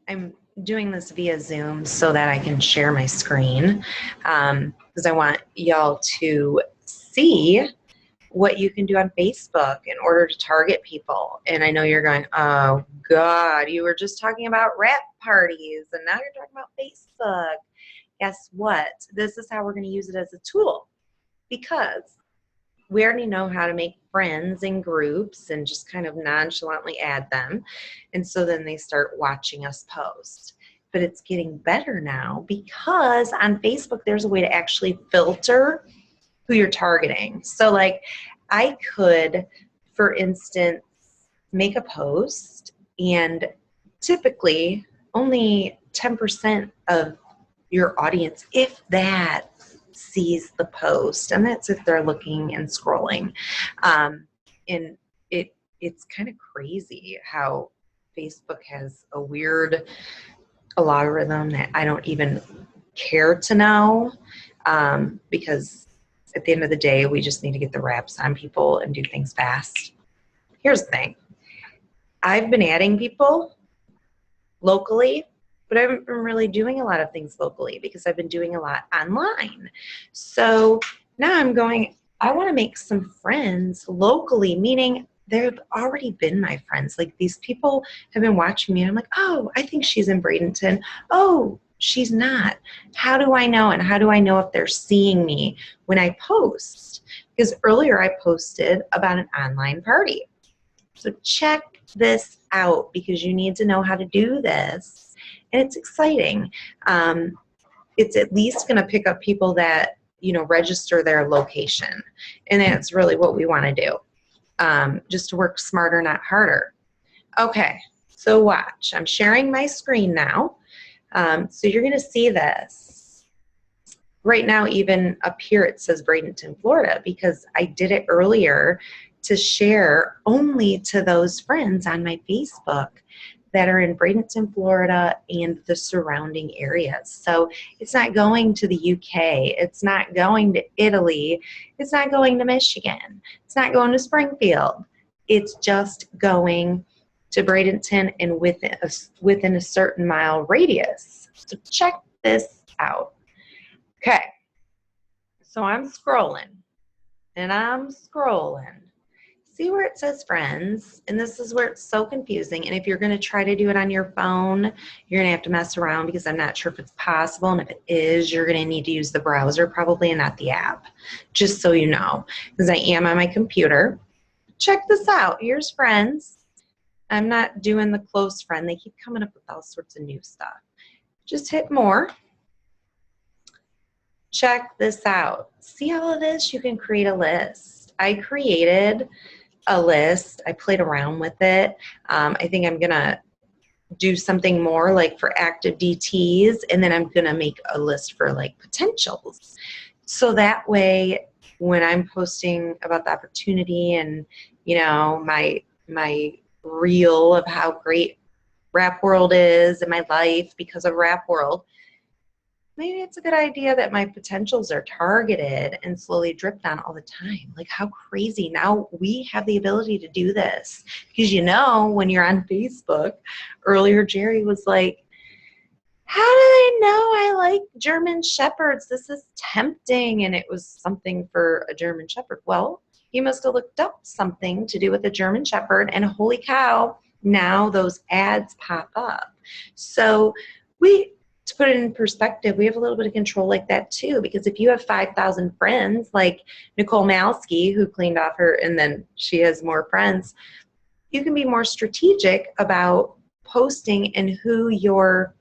I'm doing this via Zoom so that I can share my screen because I want y'all to see what you can do on Facebook in order to target people. And I know you're going, oh God, you were just talking about rap parties and now you're talking about Facebook. Guess what? This is how we're going to use it as a tool, because we already know how to make friends in groups and just kind of nonchalantly add them. And so then they start watching us post. But it's getting better now because on Facebook, there's a way to actually filter who you're targeting. So like I could, for instance, make a post and typically only 10% of your audience, if that, sees the post, and that's if they're looking and scrolling. And it's kind of crazy how Facebook has a weird algorithm that I don't even care to know, because at the end of the day, we just need to get the reps on people and do things fast. Here's the thing. I've been adding people locally, but I haven't been really doing a lot of things locally because I've been doing a lot online. So now I'm going, I want to make some friends locally, meaning they've already been my friends. Like these people have been watching me and I'm like, oh, I think she's in Bradenton. Oh, she's not. How do I know? And how do I know if they're seeing me when I post? Because earlier I posted about an online party. So check this out because you need to know how to do this. And it's exciting. It's at least going to pick up people that, register their location. And that's really what we want to do, just to work smarter, not harder. Okay, so watch. I'm sharing my screen now. So you're going to see this. Right now, even up here, it says Bradenton, Florida, because I did it earlier to share only to those friends on my Facebook that are in Bradenton, Florida and the surrounding areas. So it's not going to the UK. It's not going to Italy. It's not going to Michigan. It's not going to Springfield. It's just going to Bradenton and within a certain mile radius. So check this out. Okay. So I'm scrolling and I'm scrolling. See where it says friends, and this is where it's so confusing. And if you're going to try to do it on your phone, you're going to have to mess around because I'm not sure if it's possible. And if it is, you're going to need to use the browser probably and not the app, just so you know, because I am on my computer. Check this out. Here's friends. I'm not doing the close friend. They keep coming up with all sorts of new stuff. Just hit more. Check this out. See all of this? You can create a list. I created a list. I played around with it. I think I'm going to do something more like for active DTs, and then I'm going to make a list for like potentials. So that way, when I'm posting about the opportunity and, my reel of how great Rap World is in my life because of Rap World, maybe it's a good idea that my potentials are targeted and slowly dripped on all the time. Like how crazy. Now we have the ability to do this because when you're on Facebook, earlier Jerry was like, how do they know I like German Shepherds? This is tempting. And it was something for a German Shepherd. Well, he must have looked up something to do with a German Shepherd, and holy cow, now those ads pop up. So to put it in perspective, we have a little bit of control like that too, because if you have 5,000 friends, like Nicole Malsky, who cleaned off her, and then she has more friends, you can be more strategic about posting and who you're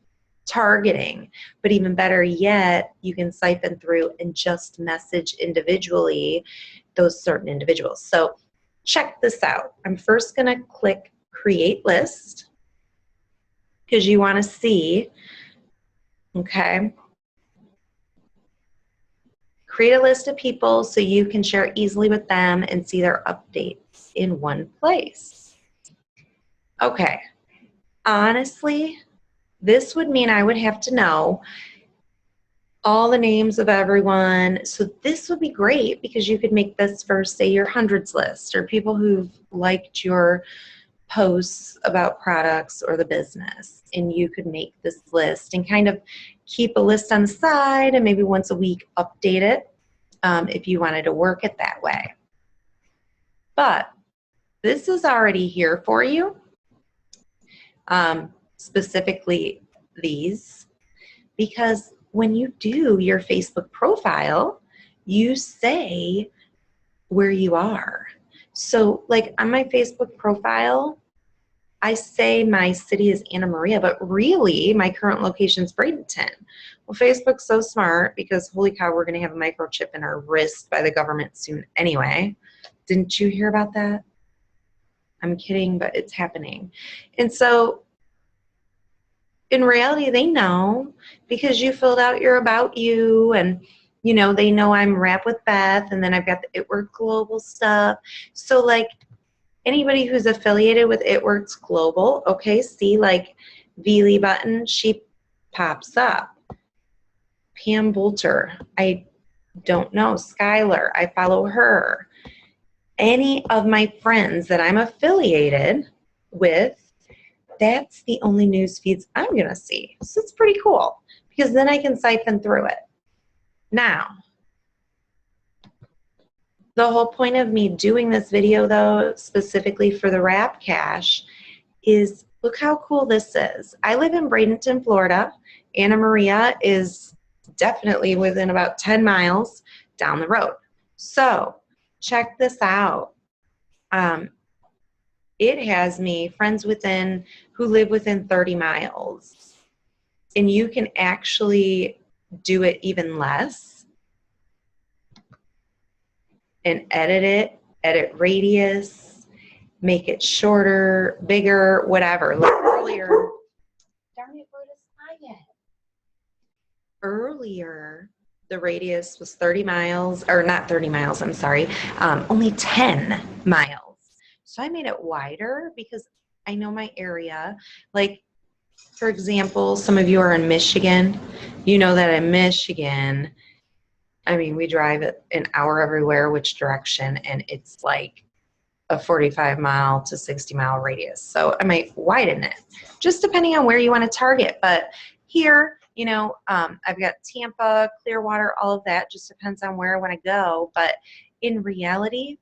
targeting. But even better yet, you can siphon through and just message individually those certain individuals. So check this out. I'm first going to click Create List because you want to see. Okay. Create a list of people so you can share easily with them and see their updates in one place. Okay. Honestly, this would mean I would have to know all the names of everyone. So this would be great because you could make this for, say, your hundreds list or people who've liked your posts about products or the business, and you could make this list and kind of keep a list on the side and maybe once a week update it if you wanted to work it that way. But this is already here for you, specifically these, because when you do your Facebook profile, you say where you are. So like on my Facebook profile, I say my city is Anna Maria, but really my current location is Bradenton. Well, Facebook's so smart because holy cow, we're going to have a microchip in our wrist by the government soon anyway. Didn't you hear about that? I'm kidding, but it's happening. And so in reality, they know because you filled out your about you, and you know, they know I'm Rap with Beth, and then I've got the It Work Global stuff. So like anybody who's affiliated with It Works Global, okay, see like Veely Button, she pops up. Pam Bolter, I don't know. Skylar, I follow her. Any of my friends that I'm affiliated with, that's the only news feeds I'm going to see. So it's pretty cool because then I can siphon through it. Now, the whole point of me doing this video, though, specifically for the wrapcash, is look how cool this is. I live in Bradenton, Florida. Anna Maria is definitely within about 10 miles down the road. So check this out. It has me friends who live within 30 miles. And you can actually do it even less and edit it, edit radius, make it shorter, bigger, whatever. Like earlier, darn it, where does I get? Earlier, the radius was 30 miles, or not 30 miles, I'm sorry, only 10 miles. So I made it wider because I know my area. Like, for example, some of you are in Michigan. You know that in Michigan, I mean, we drive an hour everywhere, which direction, and it's like a 45-mile to 60-mile radius. So I might widen it, just depending on where you want to target. But here, you know, I've got Tampa, Clearwater, all of that. Just depends on where I want to go. But in reality,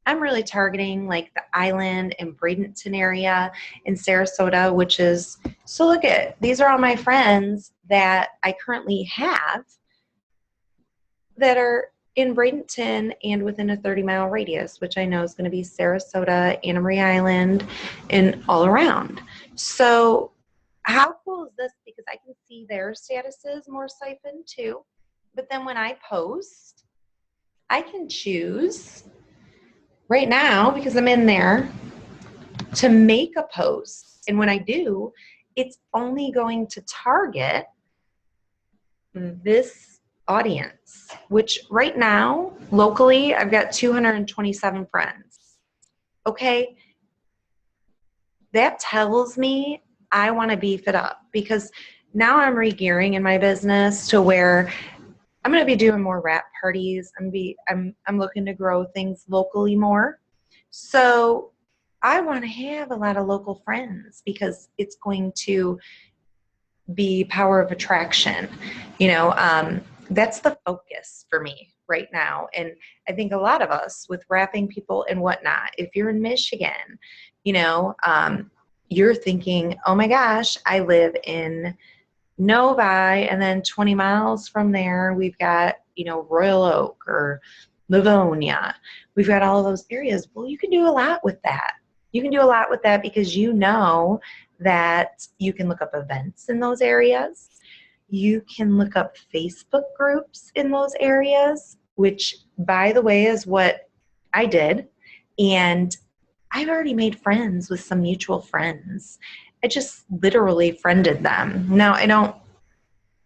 I'm really targeting like the Island and Bradenton area in Sarasota, which is, so look at, these are all my friends that I currently have that are in Bradenton and within a 30-mile radius, which I know is going to be Sarasota, Anna Maria Island, and all around. So how cool is this? Because I can see their statuses more siphoned too. But then when I post, I can choose right now, because I'm in there, to make a post. And when I do, it's only going to target this audience, which right now, locally, I've got 227 friends. Okay? That tells me I want to beef it up because now I'm regearing in my business to where I'm going to be doing more wrap parties. I'm looking to grow things locally more. So I want to have a lot of local friends because it's going to be power of attraction. You know, that's the focus for me right now. And I think a lot of us with wrapping people and whatnot, if you're in Michigan, you know, you're thinking, oh my gosh, I live in Novi, and then 20 miles from there, we've got, you know, Royal Oak or Livonia. We've got all of those areas. Well, you can do a lot with that. You can do a lot with that because you know that you can look up events in those areas. You can look up Facebook groups in those areas, which, by the way, is what I did. And I've already made friends with some mutual friends. I just literally friended them. Now, I don't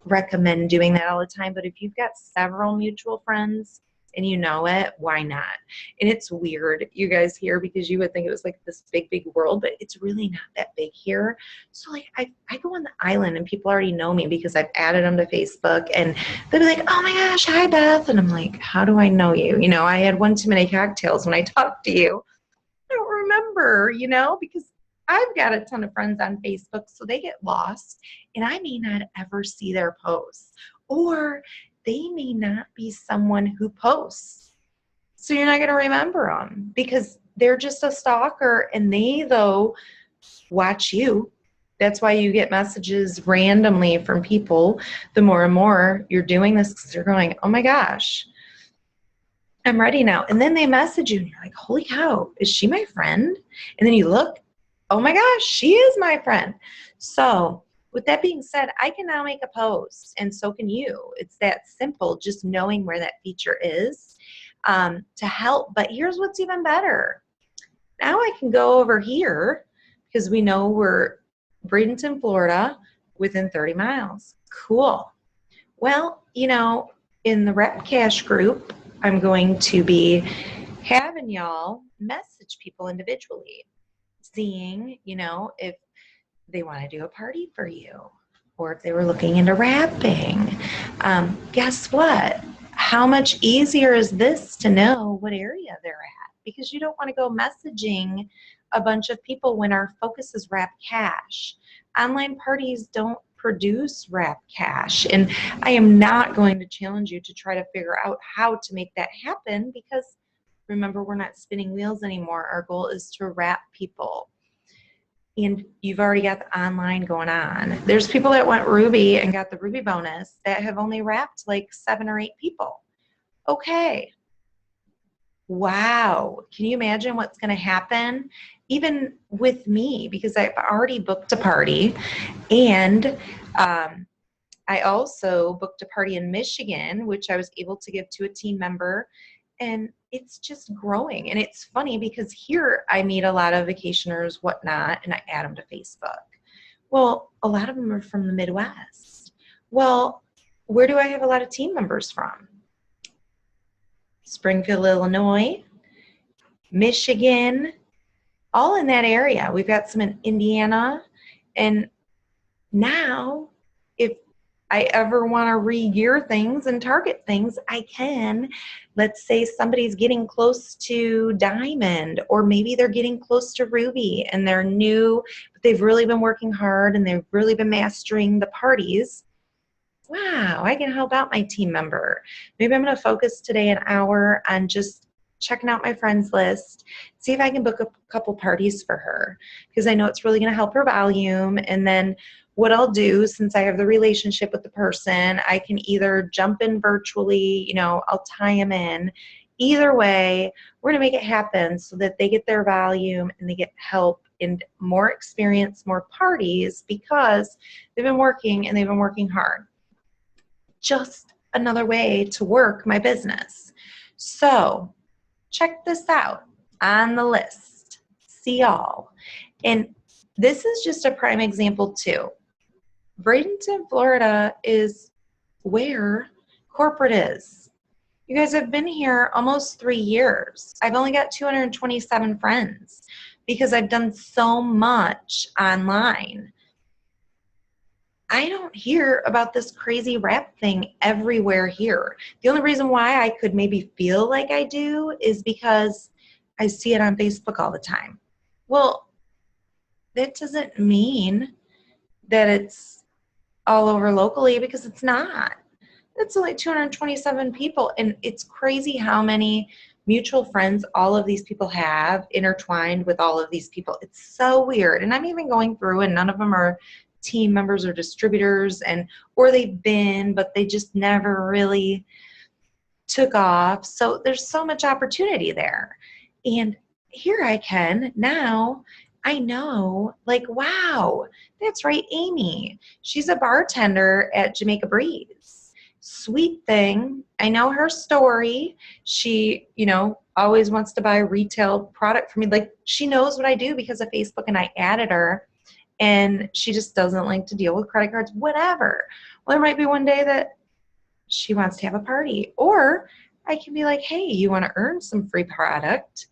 recommend doing that all the time, but if you've got several mutual friends and you know it, why not? And it's weird, you guys, here, because you would think it was like this big, big world, but it's really not that big here. So like I go on the island and people already know me because I've added them to Facebook, and they'll be like, oh my gosh, hi Beth. And I'm like, how do I know you? You know, I had one too many cocktails when I talked to you. I don't remember, you know, because I've got a ton of friends on Facebook, so they get lost, and I may not ever see their posts, or they may not be someone who posts. So you're not going to remember them because they're just a stalker, and they, though, watch you. That's why you get messages randomly from people the more and more you're doing this, because they're going, oh my gosh, I'm ready now. And then they message you and you're like, holy cow, is she my friend? And then you look, oh my gosh, she is my friend. So with that being said, I can now make a post, and so can you. It's that simple, just knowing where that feature is to help. But here's what's even better. Now I can go over here, because we know we're Bradenton, Florida, within 30 miles. Cool. Well, in the wrapcash group, I'm going to be having y'all message people individually, seeing, if they want to do a party for you, or if they were looking into wrapping. Guess what? How much easier is this to know what area they're at? Because you don't want to go messaging a bunch of people when our focus is wrapcash. Online parties don't produce wrapcash, and I am not going to challenge you to try to figure out how to make that happen, because remember, we're not spinning wheels anymore. Our goal is to wrap people, and you've already got the online going on. There's people that went Ruby and got the Ruby bonus that have only wrapped like 7 or 8 people. Okay. Wow. Can you imagine what's going to happen even with me? Because I've already booked a party, and I also booked a party in Michigan, which I was able to give to a team member, and it's just growing. And it's funny because here I meet a lot of vacationers, whatnot, and I add them to Facebook. Well, a lot of them are from the Midwest. Well, where do I have a lot of team members from? Springfield, Illinois, Michigan, all in that area. We've got some in Indiana. And now, if I ever want to re-gear things and target things, I can. Let's say somebody's getting close to Diamond, or maybe they're getting close to Ruby and they're new, but they've really been working hard and they've really been mastering the parties. Wow, I can help out my team member. Maybe I'm going to focus today an hour on just checking out my friends list, see if I can book a couple parties for her, because I know it's really going to help her volume. And then what I'll do, since I have the relationship with the person, I can either jump in virtually, I'll tie them in. Either way, we're going to make it happen so that they get their volume and they get help and more experience, more parties, because they've been working and they've been working hard. Just another way to work my business. So check this out on the list. See y'all. And this is just a prime example too. Bradenton, Florida is where corporate is. You guys have been here almost 3 years. I've only got 227 friends because I've done so much online. I don't hear about this crazy wrap thing everywhere here. The only reason why I could maybe feel like I do is because I see it on Facebook all the time. Well, that doesn't mean that it's all over locally, because it's not. It's only 227 people, and it's crazy how many mutual friends all of these people have intertwined with all of these people. It's so weird. And I'm even going through, and none of them are team members or distributors, or they've been, but they just never really took off. So there's so much opportunity there. And here I can now, I know, like, wow, that's right, Amy. She's a bartender at Jamaica Breeze. Sweet thing. I know her story. She, always wants to buy retail product from me. Like, she knows what I do because of Facebook, and I added her. And she just doesn't like to deal with credit cards, whatever. Well, there might be one day that she wants to have a party. Or I can be like, hey, you want to earn some free product?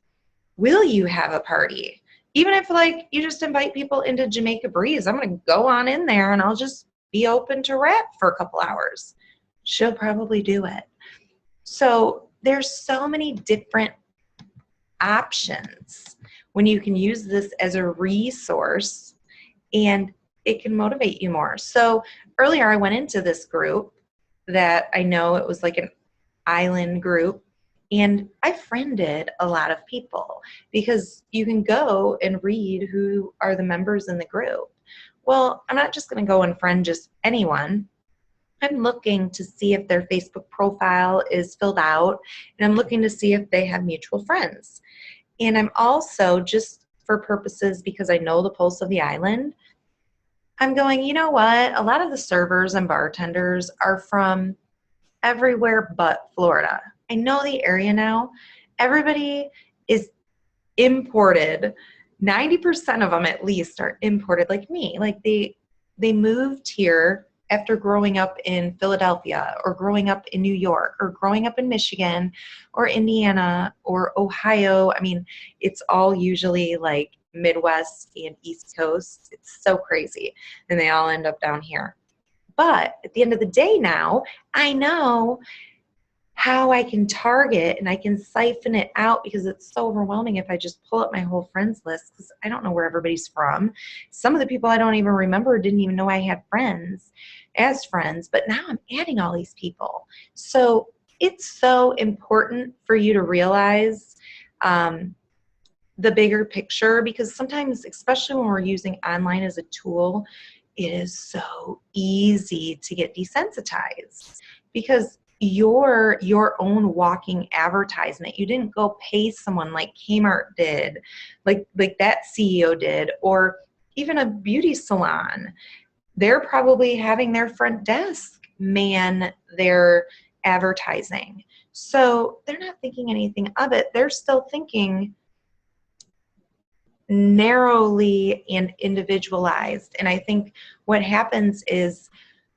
Will you have a party? Even if, like, you just invite people into Jamaica Breeze, I'm going to go on in there and I'll just be open to wrap for a couple hours. She'll probably do it. So there's so many different options when you can use this as a resource and it can motivate you more. So earlier I went into this group that I know it was like an island group, and I friended a lot of people because you can go and read who are the members in the group. Well, I'm not just going to go and friend just anyone. I'm looking to see if their Facebook profile is filled out, and I'm looking to see if they have mutual friends. And I'm also, just for purposes because I know the pulse of the island, I'm going, you know what? A lot of the servers and bartenders are from everywhere but Florida. I know the area now. Everybody is imported. 90% of them at least are imported like me. Like they moved here after growing up in Philadelphia or growing up in New York or growing up in Michigan or Indiana or Ohio. I mean, it's all usually like Midwest and East Coast. It's so crazy. And they all end up down here. But at the end of the day now, I know how I can target and I can siphon it out because it's so overwhelming if I just pull up my whole friends list because I don't know where everybody's from. Some of the people I don't even remember didn't even know I had friends as friends, but now I'm adding all these people. So it's so important for you to realize the bigger picture, because sometimes, especially when we're using online as a tool, it is so easy to get desensitized because you're your own walking advertisement. You didn't go pay someone like Kmart did, like that CEO did, or even a beauty salon. They're probably having their front desk man their advertising. So they're not thinking anything of it. They're still thinking narrowly and individualized. And I think what happens is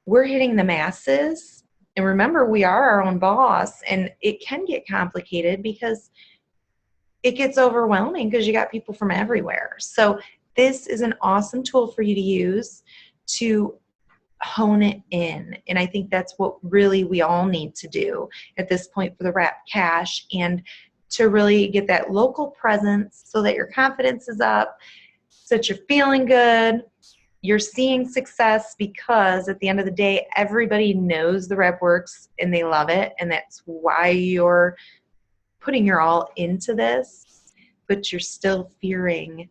we're hitting the masses. And remember, we are our own boss, and it can get complicated because it gets overwhelming because you got people from everywhere. So this is an awesome tool for you to use to hone it in. And I think that's what really we all need to do at this point for the wrapcash, and to really get that local presence so that your confidence is up, so that you're feeling good, you're seeing success, because at the end of the day, everybody knows the rep works and they love it. And that's why you're putting your all into this, but you're still fearing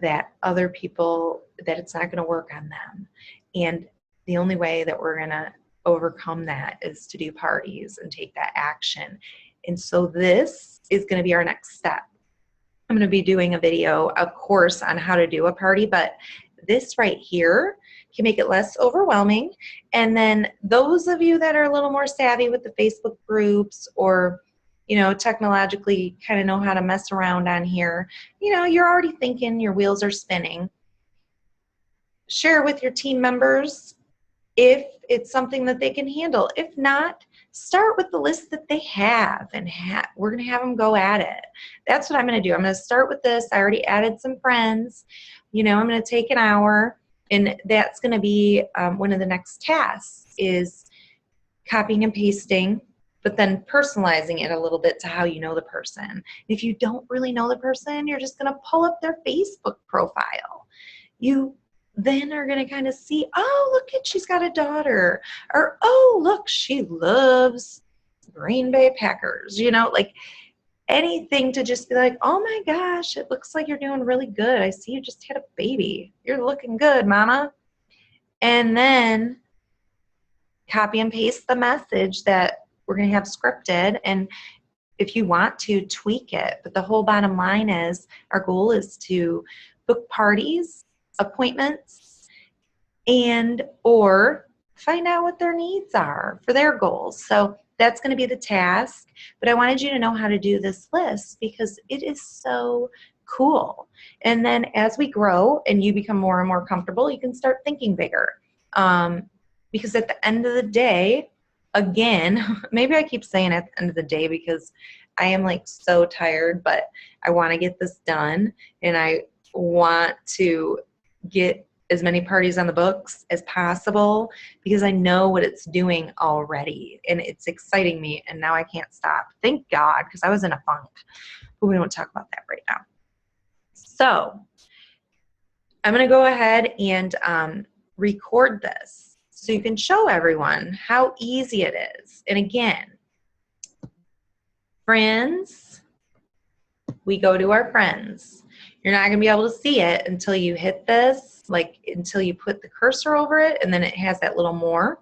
that other people, that it's not going to work on them. And the only way that we're going to overcome that is to do parties and take that action. And so this is going to be our next step. I'm going to be doing a video, of course, on how to do a party, but this right here can make it less overwhelming. And then those of you that are a little more savvy with the Facebook groups, or technologically kind of know how to mess around on here, you're already thinking, your wheels are spinning. Share with your team members if it's something that they can handle. If not, start with the list that they have, and we're going to have them go at it. That's what I'm going to do. I'm going to start with this. I already added some friends. I'm going to take an hour, and that's going to be one of the next tasks, is copying and pasting, but then personalizing it a little bit to how you know the person. If you don't really know the person, you're just going to pull up their Facebook profile. You then are going to kind of see, oh, look at, she's got a daughter, or oh, look, she loves Green Bay Packers, like anything to just be like, oh my gosh, it looks like you're doing really good. I see you just had a baby. You're looking good, mama. And then copy and paste the message that we're going to have scripted. And if you want to, tweak it. But the whole bottom line is, our goal is to book parties, appointments, and or find out what their needs are for their goals. So that's going to be the task. But I wanted you to know how to do this list because it is so cool. And then as we grow and you become more and more comfortable, you can start thinking bigger. Because at the end of the day, again, maybe I keep saying at the end of the day because I am like so tired, but I want to get this done, and I want to get as many parties on the books as possible because I know what it's doing already and it's exciting me, and now I can't stop. Thank God, because I was in a funk, but we don't talk about that right now. So I'm going to go ahead and record this so you can show everyone how easy it is. And again, friends, we go to our friends. You're not going to be able to see it until you hit this, like until you put the cursor over it, and then it has that little more.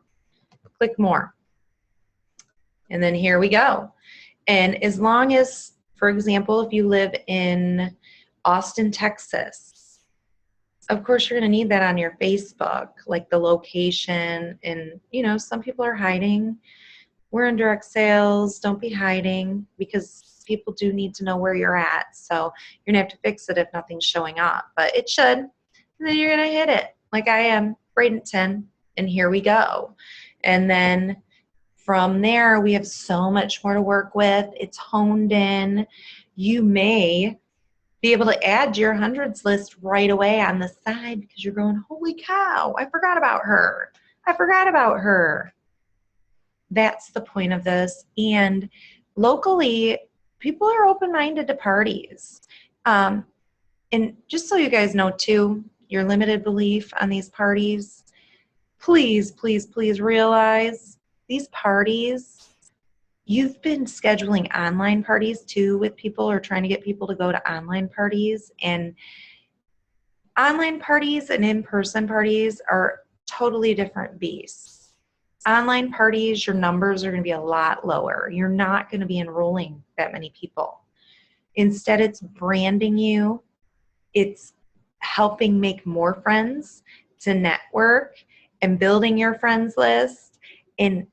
Click more. And then here we go. And as long as, for example, if you live in Austin, Texas, of course you're going to need that on your Facebook, like the location. And, you know, some people are hiding. We're in direct sales. Don't be hiding because people do need to know where you're at. So you're going to have to fix it if nothing's showing up. But it should. And then you're going to hit it like I am, Bradenton. And here we go. And then from there, we have so much more to work with. It's honed in. You may be able to add to your hundreds list right away on the side because you're going, holy cow, I forgot about her. I forgot about her. That's the point of this. And locally, people are open-minded to parties. And just so you guys know too, your limited belief on these parties, please, please, please realize these parties, you've been scheduling online parties too with people or trying to get people to go to online parties. And online parties and in-person parties are totally different beasts. Online parties, your numbers are going to be a lot lower. You're not going to be enrolling that many people. Instead, it's branding you. It's helping make more friends to network and building your friends list and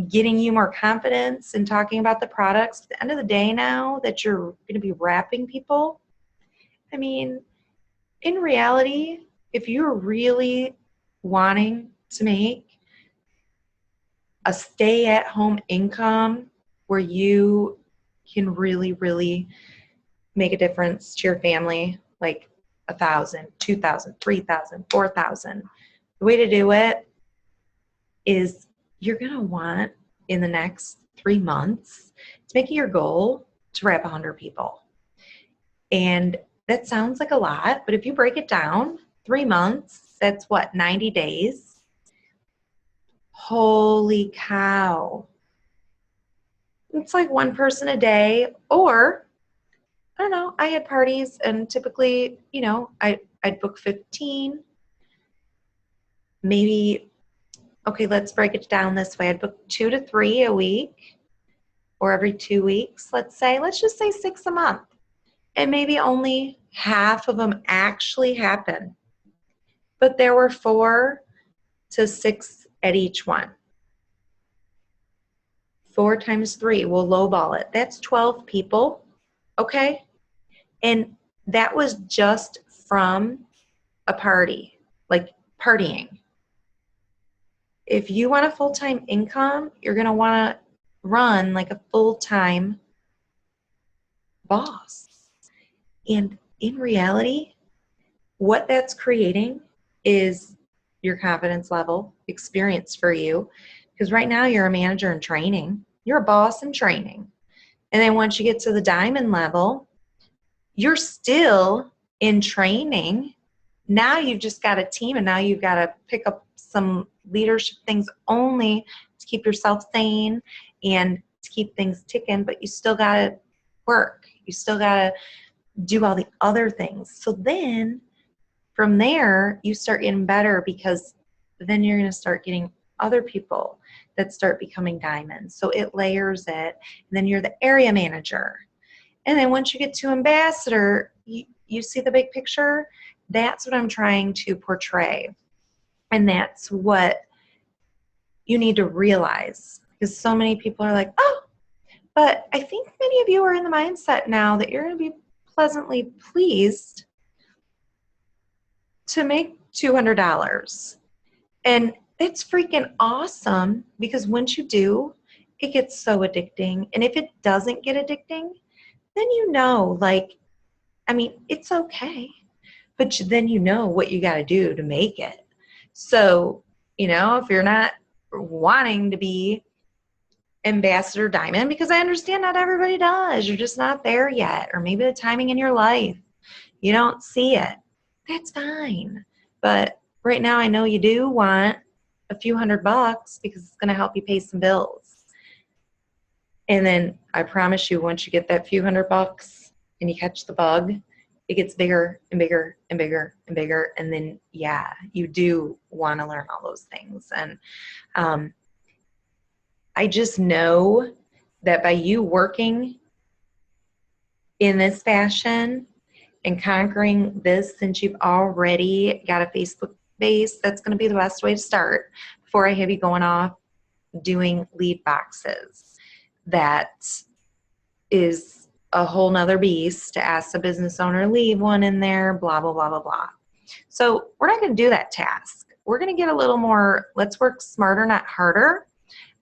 getting you more confidence in talking about the products. At the end of the day now that you're going to be wrapping people, I mean, in reality, if you're really wanting to make a stay-at-home income where you can really, really make a difference to your family, like 1,000, 2,000, 3,000, 4,000. The way to do it is you're going to want in the next 3 months to make it your goal to wrap 100 people. And that sounds like a lot, but if you break it down, 3 months, that's what, 90 days? Holy cow. It's like one person a day, or I don't know, I had parties and typically, you know, I'd book 15, maybe, okay, let's break it down this way. I'd book 2 to 3 a week or every 2 weeks, let's say. Let's just say 6 a month. And maybe only half of them actually happen. But there were 4 to 6 at each one. 4 times 3, we'll lowball it. That's 12 people, okay? And that was just from a party, like partying. If you want a full-time income, you're going to want to run like a full-time boss. And in reality, what that's creating is your confidence level, experience for you. Because right now you're a manager in training. You're a boss in training. And then once you get to the diamond level, you're still in training. Now you've just got a team, and now you've got to pick up some leadership things only to keep yourself sane and to keep things ticking, but you still got to work. You still got to do all the other things. So then from there, you start getting better because then you're going to start getting other people that start becoming diamonds. So it layers it. And then you're the area manager. And then once you get to ambassador, you see the big picture? That's what I'm trying to portray. And that's what you need to realize. Because so many people are like, oh, but I think many of you are in the mindset now that you're going to be pleasantly pleased to make $200. And it's freaking awesome because once you do, it gets so addicting. And if it doesn't get addicting, then you know, like, I mean, it's okay. but then you know what you got to do to make it. So, if you're not wanting to be Ambassador Diamond, because I understand not everybody does, you're just not there yet, or maybe the timing in your life, you don't see it, that's fine. But right now I know you do want a few $100 because it's going to help you pay some bills. And then I promise you, once you get that few $100 and you catch the bug, it gets bigger and bigger and bigger and bigger. And then, yeah, you do want to learn all those things. And I just know that by you working in this fashion and conquering this, since you've already got a Facebook base, that's going to be the best way to start before I have you going off doing lead boxes. That is a whole nother beast to ask the business owner, leave one in there, blah, blah, blah, blah, blah. So we're not going to do that task. We're going to get a little more, let's work smarter, not harder,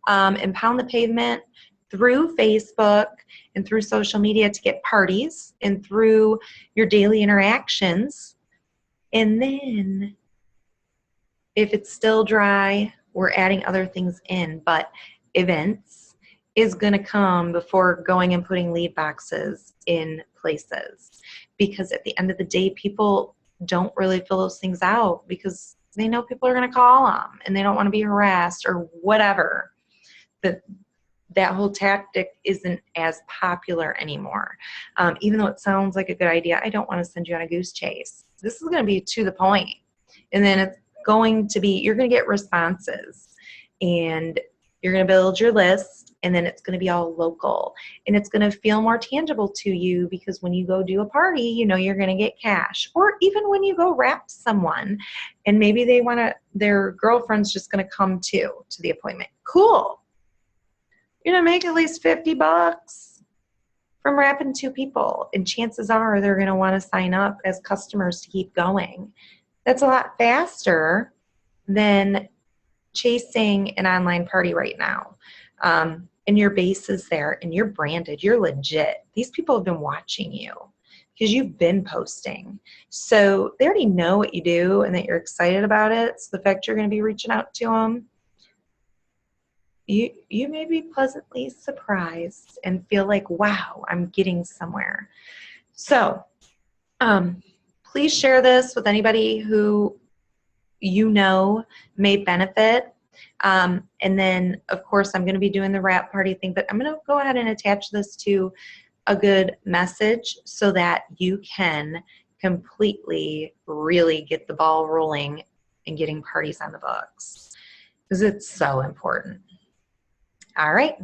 and pound the pavement through Facebook and through social media to get parties and through your daily interactions. And then if it's still dry, we're adding other things in, but events is going to come before going and putting lead boxes in places, because at the end of the day, people don't really fill those things out because they know people are going to call them and they don't want to be harassed or whatever. That whole tactic isn't as popular anymore. Even though it sounds like a good idea, I don't want to send you on a goose chase. This is going to be to the point. And then it's going to be, you're going to get responses and you're going to build your list, and then it's going to be all local, and it's going to feel more tangible to you because when you go do a party, you know you're going to get cash. Or even when you go wrap someone and maybe their girlfriend's just going to come to the appointment. Cool. You're going to make at least $50 from wrapping 2 people, and chances are they're going to want to sign up as customers to keep going. That's a lot faster than chasing an online party right now. And your base is there and you're branded, you're legit. These people have been watching you because you've been posting. So they already know what you do and that you're excited about it. So the fact you're going to be reaching out to them, you may be pleasantly surprised and feel like, wow, I'm getting somewhere. So please share this with anybody who you know may benefit. And then, of course, I'm going to be doing the wrap party thing, but I'm going to go ahead and attach this to a good message so that you can completely really get the ball rolling and getting parties on the books, because it's so important. All right.